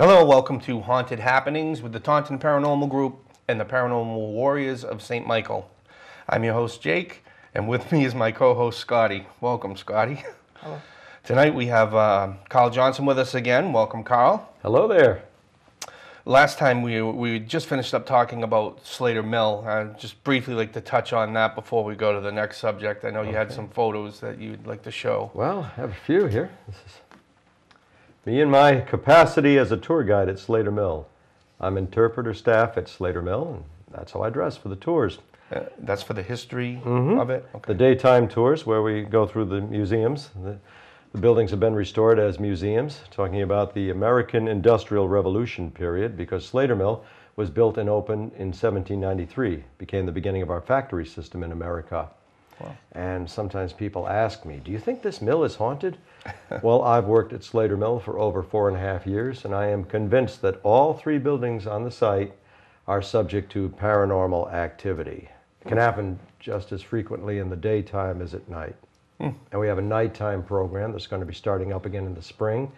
Hello, welcome to Haunted Happenings with the Taunton Paranormal Group and the Paranormal Warriors of St. Michael. I'm your host, Jake, and with me is my co-host, Scotty. Welcome, Scotty. Hello. Tonight we have Carl Johnson with us again. Welcome, Carl. Hello there. Last time we just finished up talking about Slater Mill. Just briefly like to touch on that before we go to the next subject. I know you had some photos that you'd like to show. Well, I have a few here. This is me in my capacity as a tour guide at Slater Mill. I'm interpreter staff at Slater Mill, and that's how I dress for the tours. That's for the history of it? Okay. The daytime tours where we go through the museums. The buildings have been restored as museums, talking about the American Industrial Revolution period, because Slater Mill was built and opened in 1793, became the beginning of our factory system in America. Wow. And sometimes people ask me, do you think this mill is haunted? Well, I've worked at Slater Mill for over 4.5 years, and I am convinced that all 3 buildings on the site are subject to paranormal activity. It can happen just as frequently in the daytime as at night. And we have a nighttime program that's going to be starting up again in the spring.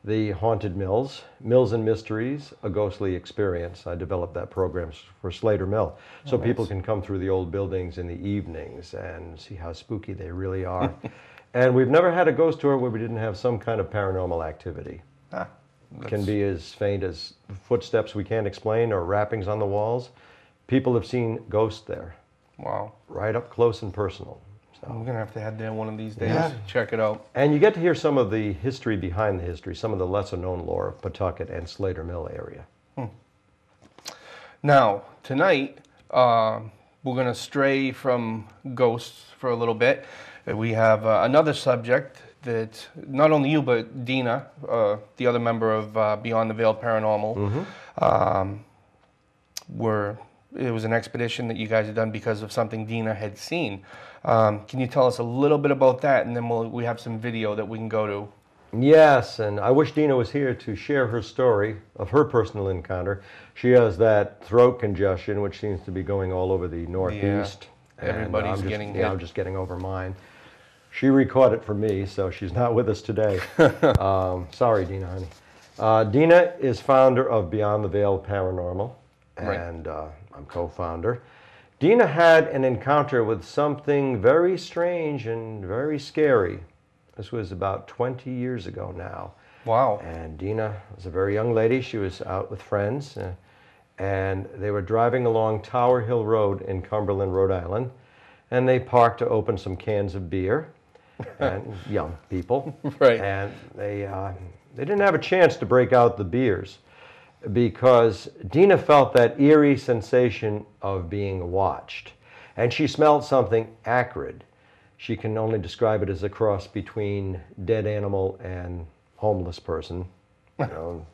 The Haunted Mills, Mills and Mysteries, A Ghostly Experience. I developed that program for Slater Mill. So people can come through the old buildings in the evenings and see how spooky they really are. And we've never had a ghost tour where we didn't have some kind of paranormal activity. It can be as faint as footsteps we can't explain or rappings on the walls. People have seen ghosts there. Wow. Right up close and personal. We're going to have to head there one of these days. Yeah. Check it out. And you get to hear some of the history behind the history, some of the lesser-known lore of Pawtucket and Slater Mill area. Now, tonight, we're going to stray from ghosts for a little bit. We have another subject that not only you, but Dina, the other member of Beyond the Veil Paranormal, it was an expedition that you guys had done because of something Dina had seen. Can you tell us a little bit about that, and then we have some video that we can go to? Yes, and I wish Dina was here to share her story of her personal encounter. She has that throat congestion, which seems to be going all over the Northeast. Yeah, everybody's getting hit. I'm just getting over mine. She recorded it for me, so she's not with us today. Sorry, Dina, honey. Dina is founder of Beyond the Veil Paranormal, and I'm co-founder. Dina had an encounter with something very strange and very scary. This was about 20 years ago now. Wow. And Dina was a very young lady. She was out with friends, and they were driving along Tower Hill Road in Cumberland, Rhode Island, and they parked to open some cans of beer, and young people. Right. And they didn't have a chance to break out the beers, because Dina felt that eerie sensation of being watched. And she smelled something acrid. She can only describe it as a cross between dead animal and homeless person. You know,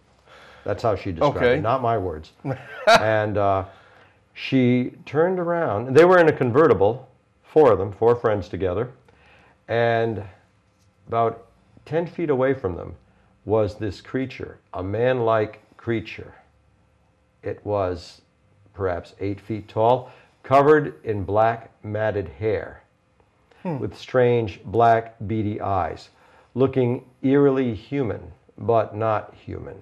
that's how she described it, not my words. And she turned around. They were in a convertible, 4 of them, 4 friends together. And about 10 feet away from them was this creature, a man-like creature. It was perhaps 8 feet tall, covered in black matted hair, with strange black beady eyes, looking eerily human, but not human.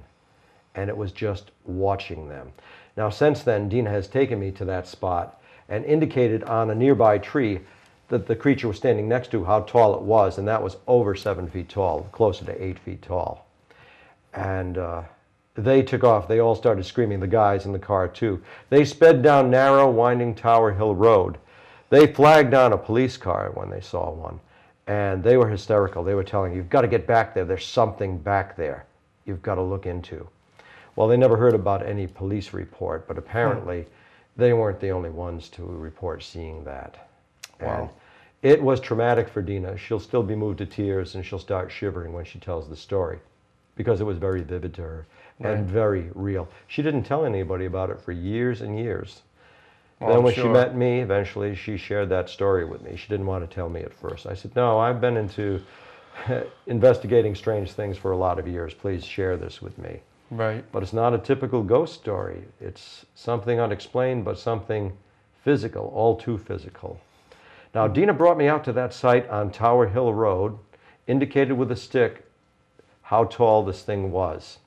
And it was just watching them. Now, since then, Dina has taken me to that spot and indicated on a nearby tree that the creature was standing next to how tall it was, and that was over 7 feet tall, closer to 8 feet tall. And they took off. They all started screaming, the guys in the car too. They sped down narrow, winding Tower Hill Road. They flagged down a police car when they saw one, and they were hysterical. They were telling, you've got to get back there. There's something back there you've got to look into. Well, they never heard about any police report, but apparently they weren't the only ones to report seeing that. Wow. And it was traumatic for Dina. She'll still be moved to tears, and she'll start shivering when she tells the story, because it was very vivid to her and very real. She didn't tell anybody about it for years and years. Then when she met me, eventually she shared that story with me. She didn't want to tell me at first. I said, no, I've been into investigating strange things for a lot of years. Please share this with me. Right. But it's not a typical ghost story. It's something unexplained, but something physical, all too physical. Now, Dina brought me out to that site on Tower Hill Road, indicated with a stick how tall this thing was.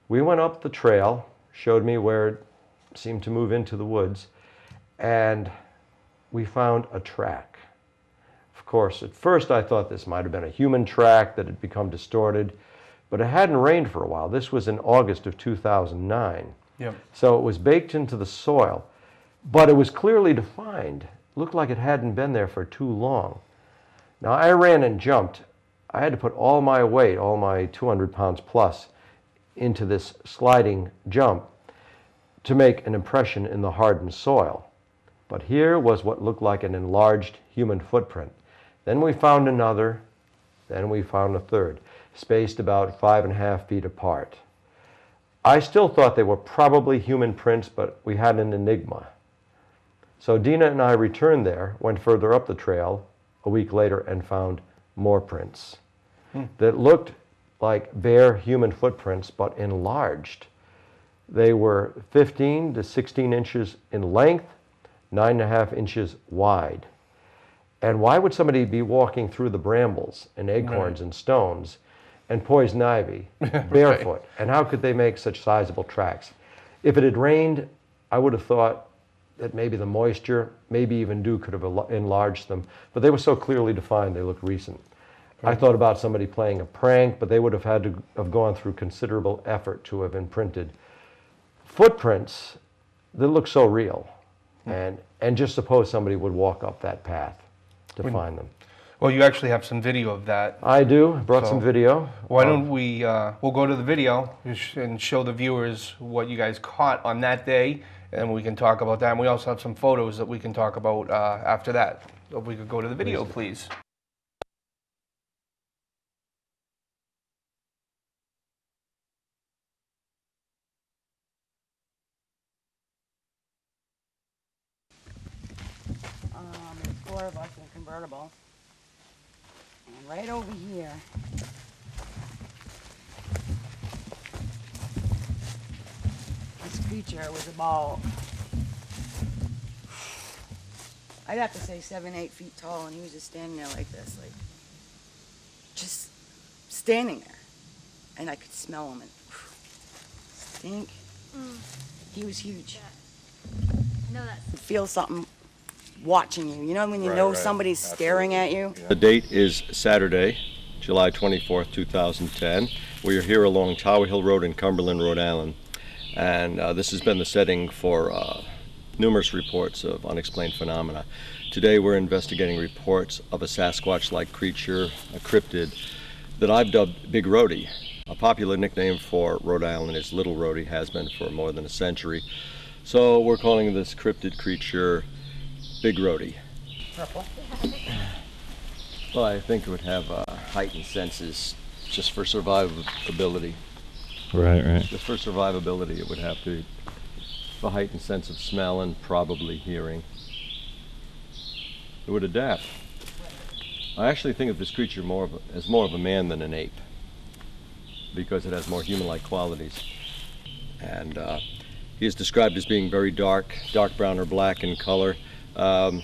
We went up the trail, showed me where it seemed to move into the woods, and we found a track. Of course, at first I thought this might have been a human track that had become distorted, but it hadn't rained for a while. This was in August of 2009. Yep. So it was baked into the soil, but it was clearly defined. It looked like it hadn't been there for too long. Now I ran and jumped. I had to put all my weight, all my 200 pounds plus, into this sliding jump to make an impression in the hardened soil. But here was what looked like an enlarged human footprint. Then we found another, then we found a third, spaced about 5.5 feet apart. I still thought they were probably human prints, but we had an enigma. So Dina and I returned there, went further up the trail a week later, and found more prints that looked like bare human footprints, but enlarged. They were 15 to 16 inches in length, 9.5 inches wide. And why would somebody be walking through the brambles and acorns and stones and poison ivy barefoot? And how could they make such sizable tracks? If it had rained, I would have thought that maybe the moisture, maybe even dew, could have enlarged them. But they were so clearly defined, they looked recent. I thought about somebody playing a prank, but they would have had to have gone through considerable effort to have imprinted footprints that look so real. And just suppose somebody would walk up that path to find them. Well, you actually have some video of that. I do. I brought some video. Why don't we, we'll go to the video and show the viewers what you guys caught on that day, and we can talk about that. And we also have some photos that we can talk about after that. So if we could go to the video, please. There's 4 of us in a convertible. And right over here, this creature was about, I'd have to say 7-8 feet tall, and he was just standing there like this, like, just standing there. And I could smell him and stink. He was huge. Yeah. I know that. You feel something watching you. You know when you know somebody's staring at you? The date is Saturday, July 24th, 2010. We are here along Tower Hill Road in Cumberland, Rhode Island. And this has been the setting for numerous reports of unexplained phenomena. Today we're investigating reports of a Sasquatch-like creature, a cryptid, that I've dubbed Big Roie. A popular nickname for Rhode Island is Little Roie, has been for more than a century. So we're calling this cryptid creature Big Roie. Purple. Well, I think it would have heightened senses just for survivability. Right. Just for survivability, it would have to have a heightened sense of smell and probably hearing. It would adapt. I actually think of this creature as more of a man than an ape, because it has more human-like qualities. And he is described as being very dark brown or black in color. A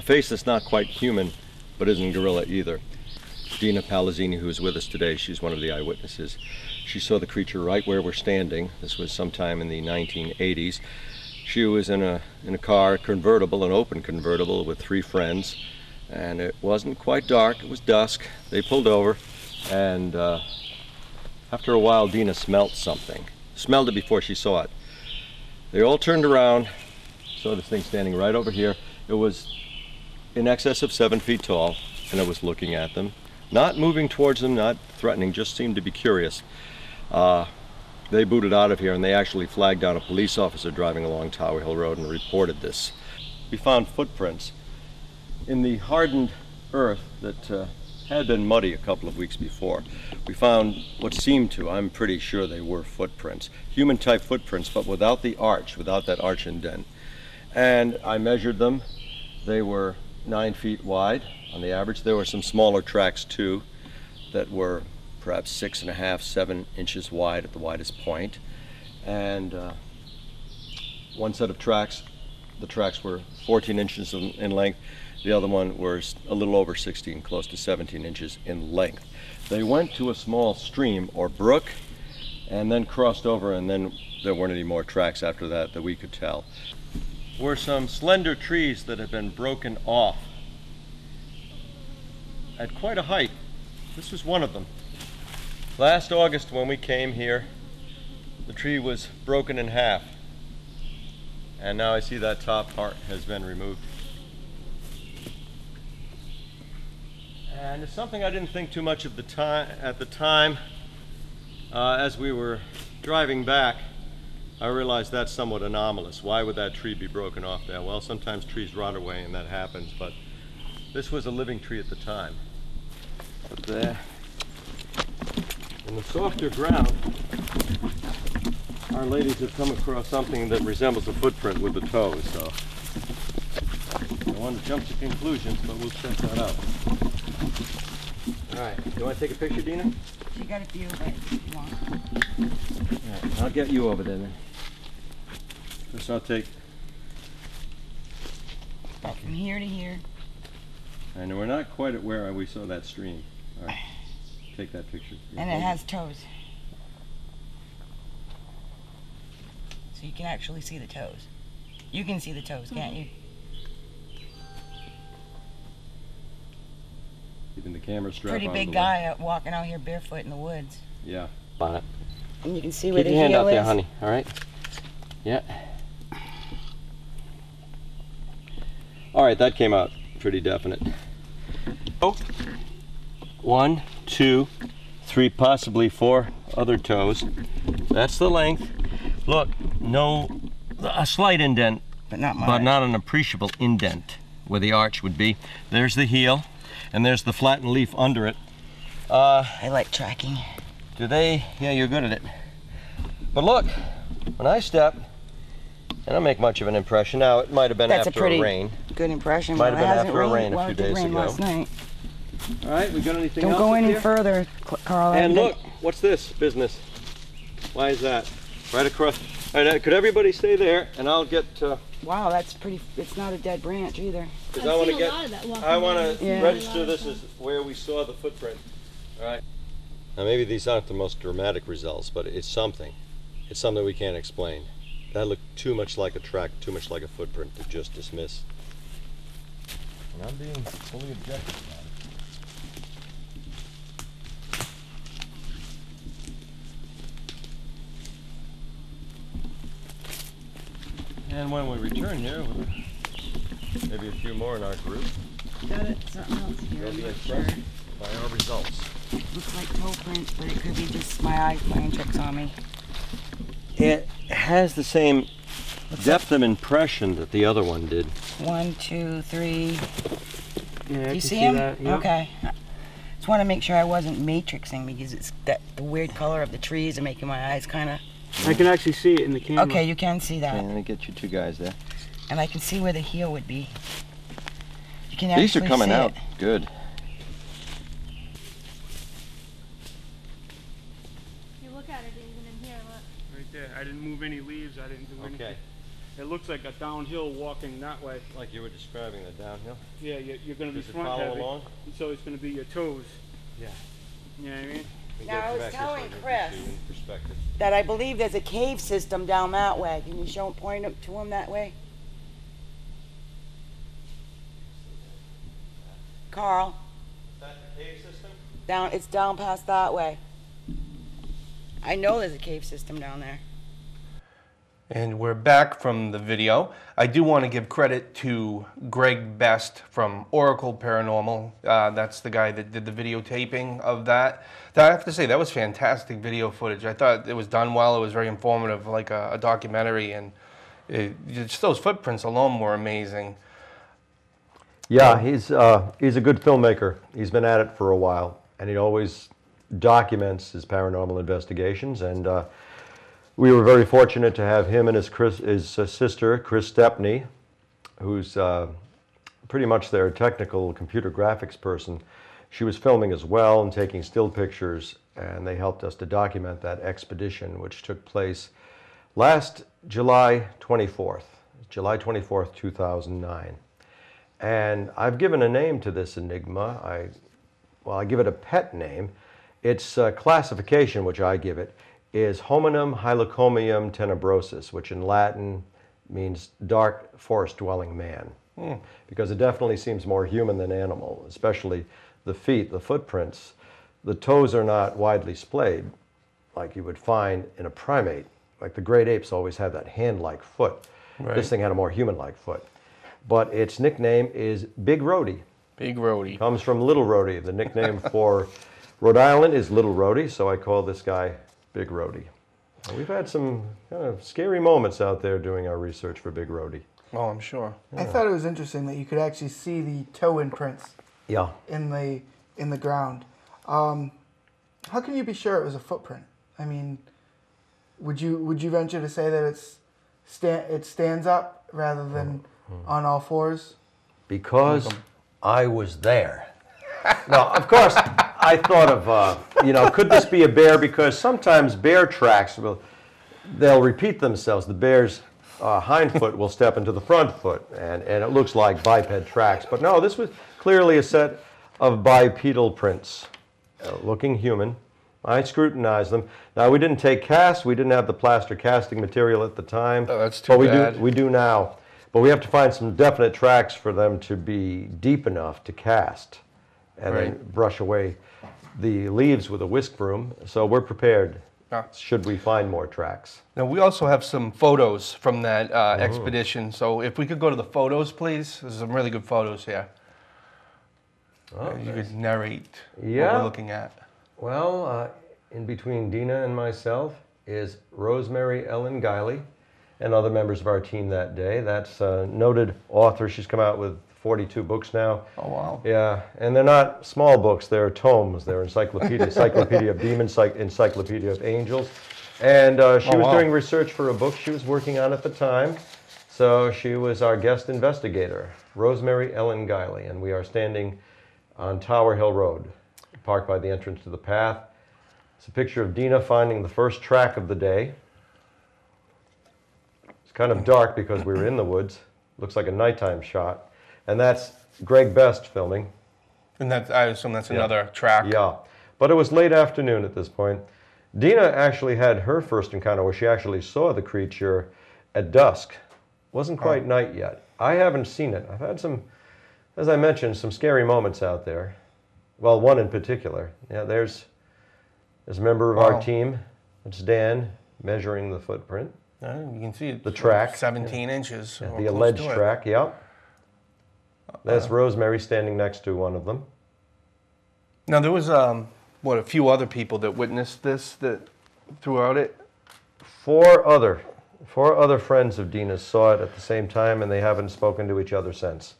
face that's not quite human, but isn't gorilla either. Dina Palazzini, who is with us today, she's one of the eyewitnesses. She saw the creature right where we're standing. This was sometime in the 1980s. She was in a car, convertible, an open convertible, with 3 friends, and it wasn't quite dark. It was dusk. They pulled over, and after a while, Dina smelled something. Smelled it before she saw it. They all turned around, saw this thing standing right over here. It was in excess of 7 feet tall, and it was looking at them. Not moving towards them, not threatening, just seemed to be curious. They booted out of here, and they actually flagged down a police officer driving along Tower Hill Road and reported this. We found footprints in the hardened earth that had been muddy a couple of weeks before. We found what seemed to, I'm pretty sure they were footprints, human-type footprints, but without the arch, without that arch indent. And I measured them. They were 9 feet wide on the average. There were some smaller tracks too that were perhaps 6.5, 7 inches wide at the widest point. And one set of tracks, the tracks were 14 inches in length. The other one was a little over 16, close to 17 inches in length. They went to a small stream or brook, and then crossed over, and then there weren't any more tracks after that that we could tell. Were some slender trees that had been broken off at quite a height. This was one of them. Last August when we came here, the tree was broken in half, and now I see that top part has been removed. And it's something I didn't think too much of at the time. As we were driving back, I realized that's somewhat anomalous. Why would that tree be broken off there? Well, sometimes trees rot away and that happens, but this was a living tree at the time. But there, in the softer ground, our ladies have come across something that resembles a footprint with the toes, so I don't want to jump to conclusions, but we'll check that out. All right, you want to take a picture, Dina? She got a few, but if you want. All right, I'll get you over there then. This I'll take. From here to here. And we're not quite at where we saw that stream. All right, take that picture. And it has toes. So you can actually see the toes. You can see the toes, can't you? Keeping the camera strap Pretty on big the guy out walking out here barefoot in the woods. Yeah. On it. And you can see where Keep the your hand heel out there, is. honey. All right. Yeah. All right, that came out pretty definite. Oh, 1, 2, 3, possibly 4 other toes. That's the length. Look, a slight indent, But not much. but not an appreciable indent where the arch would be. There's the heel, and there's the flattened leaf under it. I like tracking. Do they? Yeah, you're good at it. But look, when I step, I don't make much of an impression. Now, it might have been That's after a pretty rain. Good impression. Might but have it been hasn't after a rained. rain a Well, few it did days rain ago. last night. All right, we got anything Don't else go up any here? further, Carl. And look, what's this business? Why is that? Right across. All right, could everybody stay there, and I'll get. Wow, that's pretty. It's not a dead branch either. Because I want to get. I want to Yeah. register this as where we saw the footprint. All right. Now maybe these aren't the most dramatic results, but it's something. It's something we can't explain. That looked too much like a track, too much like a footprint to just dismiss. And I'm being fully objective about it. And when we return here, maybe a few more in our group, Got it. Something else here. they'll I'm be not impressed sure. by our results. Looks like toe prints, but it could be just my eyes playing tricks on me. It has the same depth of impression that the other one did. 1, 2, 3. Yeah, Do you see him? Okay. Just want to make sure I wasn't matrixing because it's the weird color of the trees are making my eyes kind of. I can actually see it in the camera. Okay, you can see that, Okay, let me get you two guys there. and I can see where the heel would be. You can These are actually coming see out it. good. You look at it even in here, look. Right there. I didn't move any leaves. I didn't do anything. Okay, It looks like a downhill walking that way. like you were describing the downhill. Yeah, you're going to be Does it front follow heavy. along? So it's going to be your toes. Yeah. You know what I mean? We Now, get I you was back this telling way, you can Chris. see in perspective. That I believe there's a cave system down that way. Can you point up to him that way? Carl, Is that the cave system? it's down past that way. I know there's a cave system down there. And we're back from the video. I do want to give credit to Greg Best from Oracle Paranormal. That's the guy that did the videotaping of that. I have to say, that was fantastic video footage. I thought it was done well. It was very informative, like a documentary. And just those footprints alone were amazing. Yeah, he's a good filmmaker. He's been at it for a while, and he always documents his paranormal investigations. And we were very fortunate to have him and his sister, Chris Stepney, who's pretty much their technical computer graphics person. She was filming as well and taking still pictures, and they helped us to document that expedition, which took place last July 24th, 2009. And I've given a name to this enigma. I give it a pet name. Its classification, which I give it, is Hominum hylocomium tenebrosus, which in Latin means dark forest-dwelling man. Because it definitely seems more human than animal, especially the feet, the footprints. The toes are not widely splayed like you would find in a primate. Like the great apes always have that hand-like foot. Right. This thing had a more human-like foot. But its nickname is Big Roie. Big Roie. Comes from Little Roie. The nickname for Rhode Island is Little Roie, so I call this guy Big Roie. We've had some kind of scary moments out there doing our research for Big Roie. Oh, I'm sure. I thought it was interesting that you could actually see the toe imprints Yeah. in the ground. How can you be sure it was a footprint? I mean, would you venture to say that it stands up rather than on all fours? Because I was there. No, of course, I thought of, could this be a bear? Because sometimes bear tracks, they'll repeat themselves. The bear's hind foot will step into the front foot, and it looks like biped tracks. But no, this was clearly a set of bipedal prints, looking human. I scrutinized them. Now, we didn't take casts. We didn't have the plaster casting material at the time. Oh, that's too but bad. we do now. But we have to find some definite tracks for them to be deep enough to cast and then brush away the leaves with a whisk broom. So we're prepared should we find more tracks. Now, we also have some photos from that expedition. So if we could go to the photos, please. There's some really good photos here. Oh, You could narrate what Yeah. we're looking at. Well, in between Dina and myself is Rosemary Ellen Guiley and other members of our team that day. That's a noted author. She's come out with 42 books now. Oh, wow. Yeah, and they're not small books. They're tomes. They're Encyclopedia of Demons, Encyclopedia of Angels. And she was doing research for a book she was working on at the time. So she was our guest investigator, Rosemary Ellen Guiley. And we are standing on Tower Hill Road, parked by the entrance to the path. It's a picture of Dina finding the first track of the day. It's kind of dark because we were in the woods. Looks like a nighttime shot. And that's Greg Best filming. And that, I assume that's another track. Yeah, but it was late afternoon at this point. Dina actually had her first encounter where she actually saw the creature at dusk. Wasn't quite night yet. I haven't seen it. I've had some, as I mentioned, some scary moments out there. Well, one in particular. Yeah, there's a member of our team. It's Dan measuring the footprint. You can see it. The track. 17 inches. Yeah, or the close alleged to it. track, yeah. That's Rosemary standing next to one of them. Now, there was, a few other people that witnessed this throughout it? Four other friends of Dina's saw it at the same time, and they haven't spoken to each other since.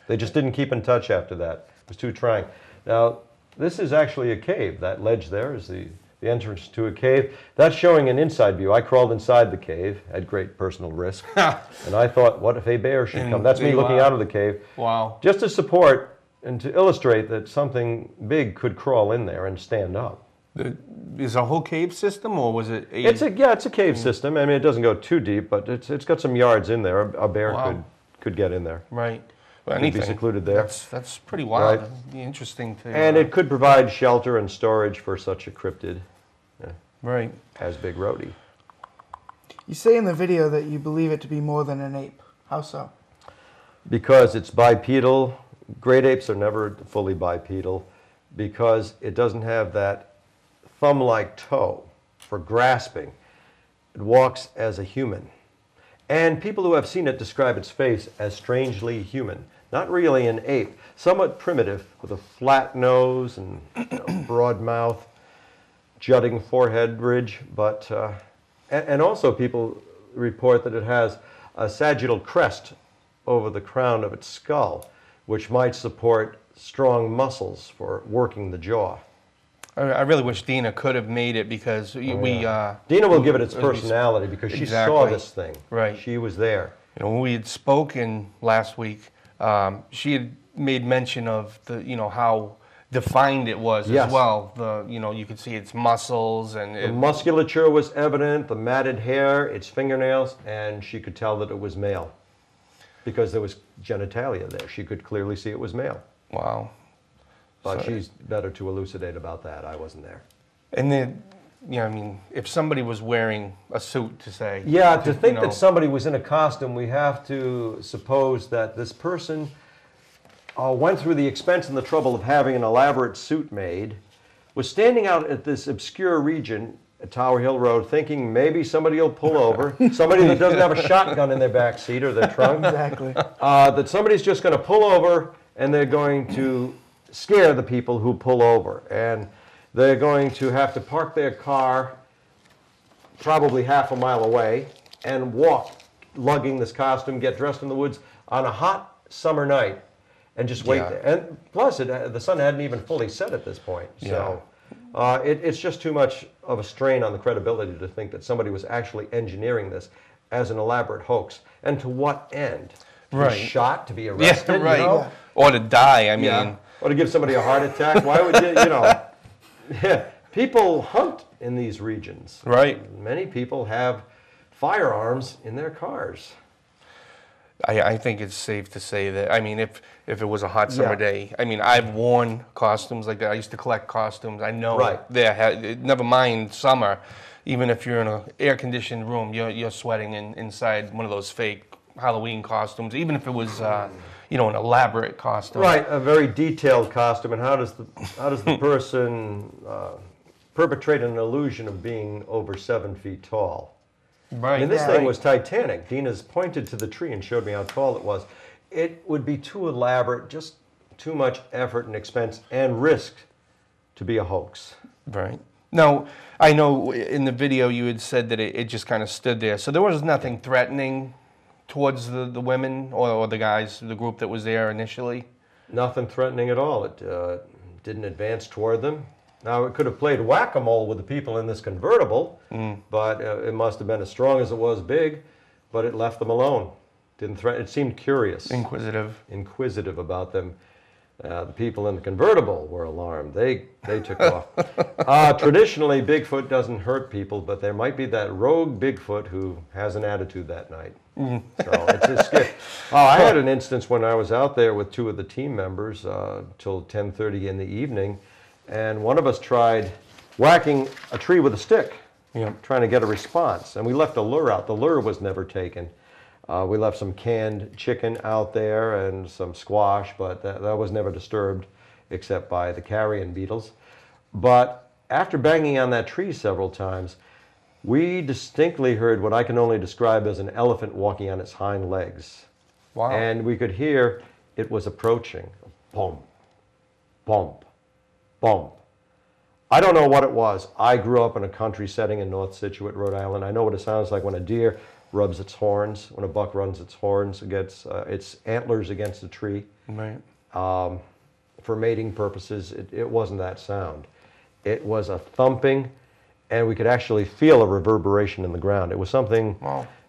They just didn't keep in touch after that. It was too trying. Now, this is actually a cave. That ledge there is the entrance to a cave. That's showing an inside view. I crawled inside the cave at great personal risk. And I thought, what if a bear should come? That's me looking out of the cave. Wow. Just to support and to illustrate that something big could crawl in there and stand up. Is a whole cave system, or was it a... It's a cave system. I mean, it doesn't go too deep, but it's got some yards in there. A bear could get in there. Right. Well, Could be secluded there. That's pretty wild. Right. It'd be interesting to... And it could provide shelter and storage for such a cryptid Right. as Big Roie. You say in the video that you believe it to be more than an ape. How so? Because it's bipedal. Great apes are never fully bipedal because it doesn't have that thumb-like toe for grasping. It walks as a human. And people who have seen it describe its face as strangely human. Not really an ape, somewhat primitive with a flat nose and broad mouth, jutting forehead ridge, but and also people report that it has a sagittal crest over the crown of its skull, which might support strong muscles for working the jaw. I really wish Dina could have made it because Dina will give it its personality because she saw this thing. Right. She was there. You know, when we had spoken last week, she had made mention of how defined it was as well. You could see its muscles and the musculature was evident, the matted hair, its fingernails, and she could tell that it was male because there was genitalia there. She could clearly see it was male. Wow. But she's better to elucidate about that. I wasn't there. And then I mean, if somebody was wearing a suit to say. Yeah, to think you know, that somebody was in a costume, we have to suppose that this person went through the expense and the trouble of having an elaborate suit made, was standing out at this obscure region at Tower Hill Road thinking maybe somebody will pull over, somebody that doesn't have a shotgun in their back seat or their trunk, Exactly. that somebody's just going to pull over and they're going to scare the people who pull over. And they're going to have to park their car probably half a mile away and walk, lugging this costume, get dressed in the woods on a hot summer night and just wait Yeah. there. And plus, the sun hadn't even fully set at this point. So it's just too much of a strain on the credibility to think that somebody was actually engineering this as an elaborate hoax. And to what end? To Right. be shot, to be arrested? Yeah, right. You know? Or to die, I mean. Yeah. Or to give somebody a heart attack. Why would you know? People hunt in these regions. Right. Many people have firearms in their cars. I think it's safe to say that, I mean, if it was a hot summer Yeah. day, I mean, I've worn costumes like that. I used to collect costumes. I know Right. never mind summer, even if you're in an air-conditioned room, you're sweating inside one of those fake Halloween costumes, even if it was, an elaborate costume. Right, a very detailed costume. And how does the person perpetrate an illusion of being over 7 feet tall? Right. I mean, this Yeah. thing was Titanic. Dina's pointed to the tree and showed me how tall it was. It would be too elaborate, just too much effort and expense and risk to be a hoax. Right. Now, I know in the video you had said that it just kind of stood there. So there was nothing threatening towards the women or the guys, the group that was there initially? Nothing threatening at all. It didn't advance toward them. Now, it could have played whack-a-mole with the people in this convertible, but it must have been as strong as it was big, but it left them alone. Didn't threaten. It seemed curious. Inquisitive about them. The people in the convertible were alarmed. They took off. Traditionally, Bigfoot doesn't hurt people, but there might be that rogue Bigfoot who has an attitude that night. So it's just scary. I had an instance when I was out there with 2 of the team members till 10:30 in the evening, and one of us tried whacking a tree with a stick, trying to get a response, and we left a lure out. The lure was never taken. We left some canned chicken out there and some squash, but that was never disturbed except by the carrion beetles. But after banging on that tree several times, we distinctly heard what I can only describe as an elephant walking on its hind legs. Wow. And we could hear it was approaching. Bump, bump, bump. I don't know what it was. I grew up in a country setting in North Scituate, Rhode Island. I know what it sounds like when a deer rubs its horns, when a buck runs its horns against its antlers against a tree. Right. For mating purposes, it wasn't that sound. It was a thumping, and we could actually feel a reverberation in the ground. It was something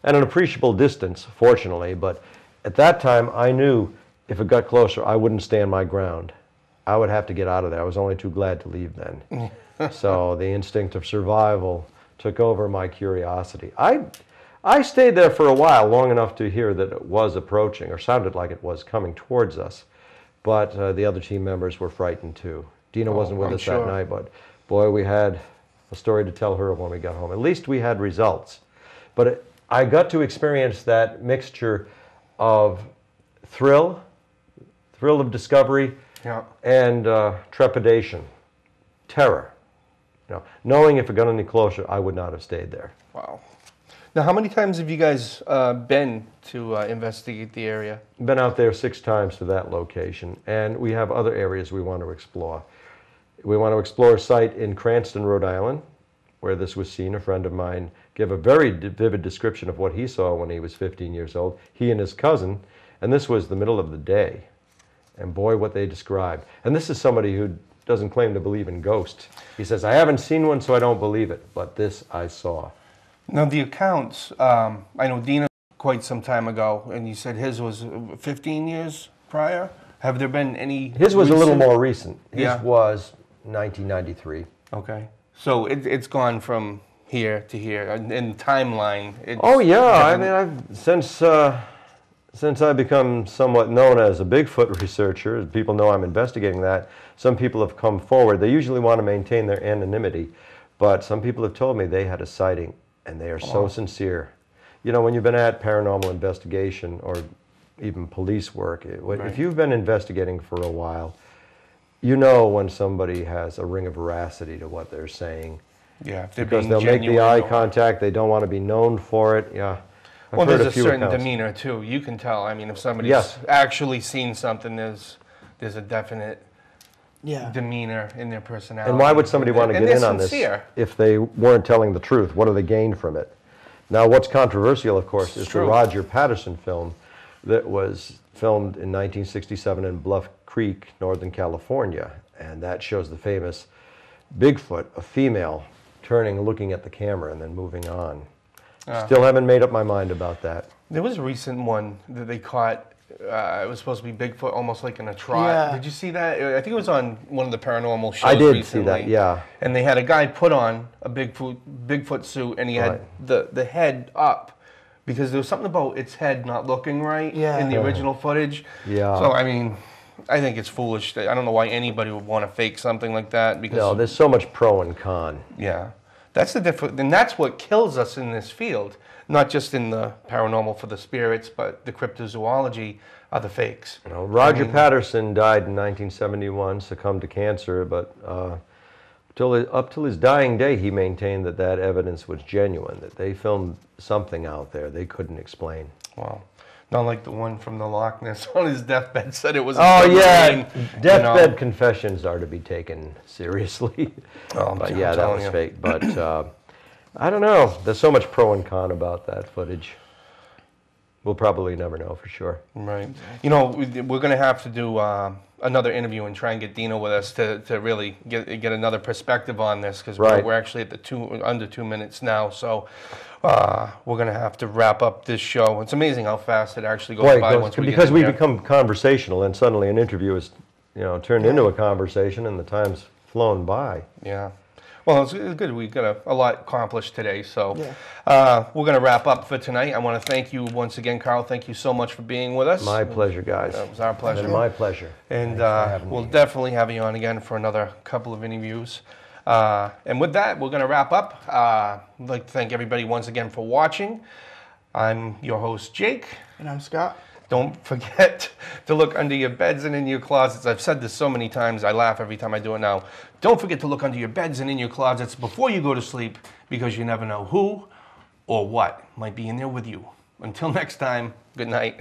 at an appreciable distance, fortunately, but at that time I knew if it got closer, I wouldn't stand my ground. I would have to get out of there. I was only too glad to leave then. So the instinct of survival took over my curiosity. I stayed there for a while, long enough to hear that it was approaching, or sounded like it was coming towards us. But the other team members were frightened too. Dina wasn't with us that night, but boy, we had a story to tell her when we got home. At least we had results. But I got to experience that mixture of thrill of discovery, and trepidation, terror. Knowing if it got any closer, I would not have stayed there. Wow. Now, how many times have you guys been to investigate the area? Been out there 6 times to that location, and we have other areas we want to explore. We want to explore a site in Cranston, Rhode Island, where this was seen. A friend of mine gave a very vivid description of what he saw when he was 15 years old, he and his cousin, and this was the middle of the day. And boy, what they described. And this is somebody who doesn't claim to believe in ghosts. He says, I haven't seen one, so I don't believe it, but this I saw. Now, the accounts, I know Dina quite some time ago, and you said his was 15 years prior. Have there been any? His was a little more recent. His Yeah. was 1993. Okay. So it's gone from here to here. In timeline. Oh, yeah. I mean, since I've become somewhat known as a Bigfoot researcher, people know I'm investigating that, some people have come forward. They usually want to maintain their anonymity, But some people have told me they had a sighting, and they are so sincere. You know, when you've been at paranormal investigation or even police work, if you've been investigating for a while, you know when somebody has a ring of veracity to what they're saying. Yeah, if they're Because being they'll make the genuine eye or- contact, they don't want to be known for it. Yeah. I've Well, heard there's a few certain accounts. demeanor too. You can tell. I mean, if somebody's Yes. actually seen something, there's a definite Yeah. demeanor in their personality. And why would somebody want to And get they're in on sincere. this if they weren't telling the truth? What do they gain from it? Now, what's controversial, of course, is the true. Roger Patterson film that was filmed in 1967 in Bluff Creek, Northern California. And that shows the famous BigFoot, a female, turning, looking at the camera, and then moving on. Still haven't made up my mind about that. There was a recent one that they caught. It was supposed to be Bigfoot, almost like in a trot. Yeah. Did you see that? I think it was on one of the paranormal shows I did recently. see that, yeah. And they had a guy put on a Bigfoot suit, and he had the head up because there was something about its head not looking right Yeah. in the original footage. Yeah. So I mean, I think it's foolish. I don't know why anybody would want to fake something like that because No, there's so much pro and con. yeah, that's the difference, and that's what kills us in this field. Not just in the paranormal for the spirits, but the cryptozoology are the fakes. You know, Roger Patterson died in 1971, succumbed to cancer, but up till his dying day, he maintained that that evidence was genuine, that they filmed something out there they couldn't explain. Wow. Not like the one from the Loch Ness on his deathbed said it was a Oh yeah, submarine, you deathbed know. confessions are to be taken seriously. Oh, But I'm yeah, that telling was you. fake. But I don't know. There's so much pro and con about that footage. We'll probably never know for sure. Right. You know, we're going to have to do another interview and try and get Dino with us to really get another perspective on this because Right. we're actually at the under 2 minutes now. So we're going to have to wrap up this show. It's amazing how fast it actually goes by once we because get in we here. become conversational, and suddenly an interview is, turned into a conversation, and the time's flown by. Yeah. Well, it's good. We got a lot accomplished today. So Yeah. we're going to wrap up for tonight. I want to thank you once again, Carl. Thank you so much for being with us. My pleasure, guys. It was our pleasure. And my pleasure. And Thanks for having we'll me. definitely have you on again for another couple of interviews. And with that, we're going to wrap up. I'd like to thank everybody once again for watching. I'm your host, Jake. And I'm Scott. Don't forget to look under your beds and in your closets. I've said this so many times, I laugh every time I do it now. Don't forget to look under your beds and in your closets before you go to sleep because you never know who or what might be in there with you. Until next time, good night.